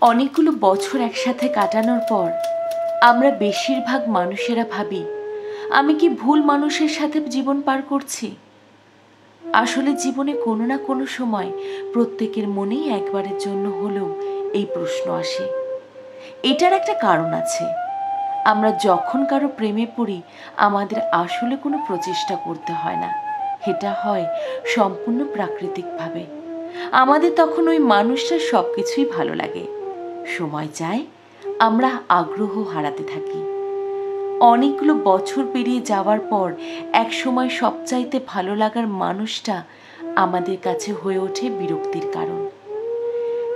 অনেকগুলো বছর একসাথে কাটানোর পর আমরা বেশিরভাগ মানুষেরা ভাবি, আমি কি ভুল মানুষের সাথে জীবন পার করছি? আসলে জীবনে কোনো না কোনো সময় প্রত্যেকের মনেই একবারের জন্য হলেও এই প্রশ্ন আসে। এটার একটা কারণ আছে। আমরা যখন কারো প্রেমে পড়ি, আমাদের আসলে কোনো প্রচেষ্টা করতে হয় না। এটা হয় সম্পূর্ণ প্রাকৃতিকভাবে। আমাদের তখন ওই মানুষটার সব কিছুই ভালো লাগে। সময় যায়, আমরা আগ্রহ হারাতে থাকি। অনেকগুলো বছর পেরিয়ে যাওয়ার পর এক সময় সবচাইতে ভালো লাগার মানুষটা আমাদের কাছে হয়ে ওঠে বিরক্তির কারণ।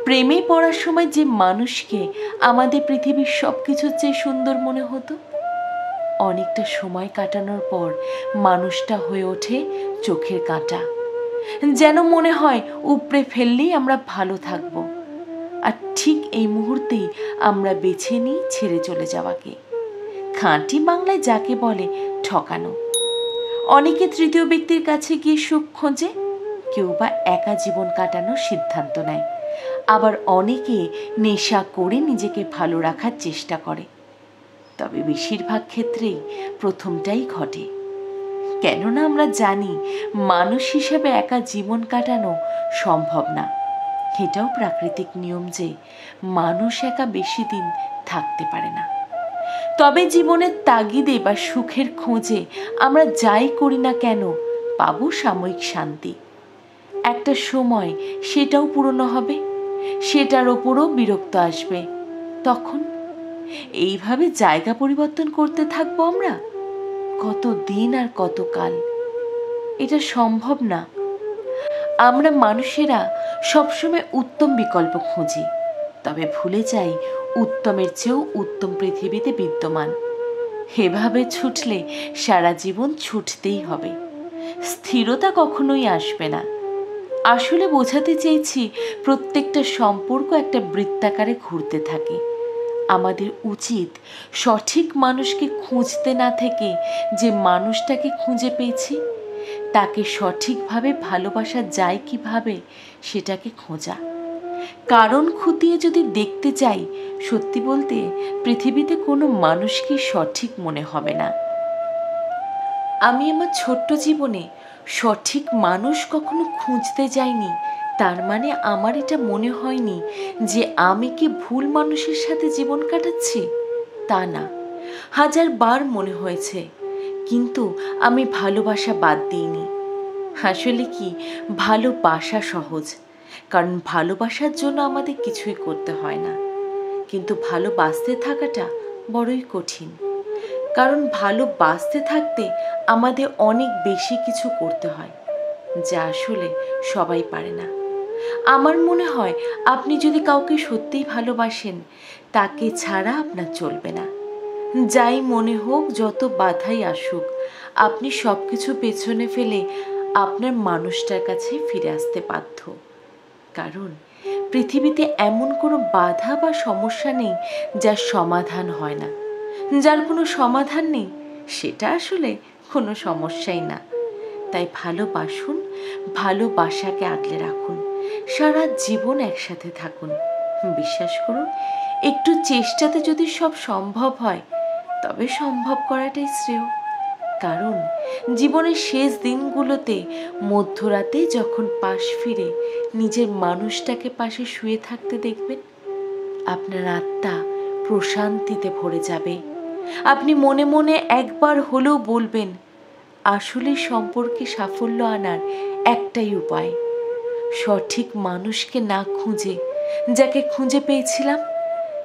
প্রেমে পড়ার সময় যে মানুষকে আমাদের পৃথিবীর সব কিছুর চেয়ে সুন্দর মনে হতো, অনেকটা সময় কাটানোর পর মানুষটা হয়ে ওঠে চোখের কাঁটা। যেন মনে হয় উপড়ে ফেললেই আমরা ভালো থাকবো। আর ঠিক এই মুহূর্তেই আমরা বেছে নিই ছেড়ে চলে যাওয়াকে। খাঁটি বাংলায় যাকে বলে ঠকানো। অনেকে তৃতীয় ব্যক্তির কাছে গিয়ে সুখ খোঁজে, কেউ বা একা জীবন কাটানোর সিদ্ধান্ত নেয়, আবার অনেকে নেশা করে নিজেকে ভালো রাখার চেষ্টা করে। তবে বেশিরভাগ ক্ষেত্রেই প্রথমটাই ঘটে। কেননা আমরা জানি মানুষ হিসেবে একা জীবন কাটানো সম্ভব না। এটাও প্রাকৃতিক নিয়ম যে মানুষ একা বেশি দিন থাকতে পারে না। তবে জীবনের তাগিদে বা সুখের খোঁজে আমরা যাই করি না কেন, পাবো সাময়িক শান্তি। একটা সময় সেটাও পুরনো হবে, সেটার ওপরও বিরক্ত আসবে। তখন এইভাবে জায়গা পরিবর্তন করতে থাকবো আমরা কত দিন আর কত কাল? এটা সম্ভব না। আমরা মানুষেরা সবসময় উত্তম বিকল্প খুঁজি, তবে ভুলে যাই উত্তমের চেয়েও উত্তম পৃথিবীতে বিদ্যমান। এভাবে ছুটলে সারা জীবন ছুটতেই হবে, স্থিরতা কখনোই আসবে না। আসলে বোঝাতে চেয়েছি, প্রত্যেকটা সম্পর্ক একটা বৃত্তাকারে ঘুরতে থাকে। আমাদের উচিত সঠিক মানুষকে খুঁজতে না থেকে যে মানুষটাকে খুঁজে পেয়েছি তাকে সঠিকভাবে ভালোবাসা যায় কিভাবে সেটাকে খোঁজা। কারণ খুঁটিয়ে যদি দেখতে চাই, সত্যি বলতে পৃথিবীতে কোনো মানুষকে সঠিক মনে হবে না। আমি আমার ছোট্ট জীবনে সঠিক মানুষ কখনো খুঁজতে যাইনি, তার মানে আমার এটা মনে হয়নি যে আমি কি ভুল মানুষের সাথে জীবন কাটাচ্ছি। তা না, 1000 বার মনে হয়েছে, কিন্তু আমি ভালোবাসা বাদ দিইনি। আসলে কি, ভালোবাসা সহজ, কারণ ভালোবাসার জন্য আমাদের কিছুই করতে হয় না। কিন্তু ভালোবাসতে থাকাটা বড়ই কঠিন, কারণ ভালোবাসতে থাকতে আমাদের অনেক বেশি কিছু করতে হয়, যা আসলে সবাই পারে না। আমার মনে হয় আপনি যদি কাউকে সত্যিই ভালোবাসেন, তাকে ছাড়া আপনার চলবে না। যাই মনে হোক, যত বাধাই আসুক, আপনি সব কিছু পেছনে ফেলে আপনার মানুষটার কাছে ফিরে আসতে বাধ্য। কারণ পৃথিবীতে এমন কোনো বাধা বা সমস্যা নেই যার সমাধান হয় না। যার কোনো সমাধান নেই, সেটা আসলে কোনো সমস্যাই না। তাই ভালোবাসুন, ভালোবাসাকে আগলে রাখুন, সারা জীবন একসাথে থাকুন। বিশ্বাস করুন, একটু চেষ্টাতে যদি সব সম্ভব হয়, তবে সম্ভব করাটাই শ্রেয়। কারণ জীবনের শেষ দিনগুলোতে মধ্যরাতে যখন পাশ ফিরে নিজের মানুষটাকে পাশে শুয়ে থাকতে দেখবেন, আপনার আত্মা প্রশান্তিতে ভরে যাবে। আপনি মনে মনে একবার হলেও বলবেন, আসলে সম্পর্কে সাফল্য আনার একটাই উপায়, সঠিক মানুষকে না খুঁজে যাকে খুঁজে পেয়েছিলাম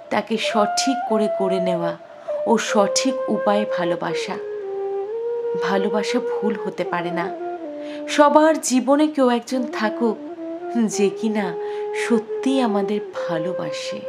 তাকে সঠিক করে গড়ে নেওয়া ও সঠিক উপায়ে ভালোবাসা। ভালোবাসা ভুল হতে পারে না। সবার জীবনে কেউ একজন থাকুক যে কিনা সত্যিই আমাদের ভালোবাসে।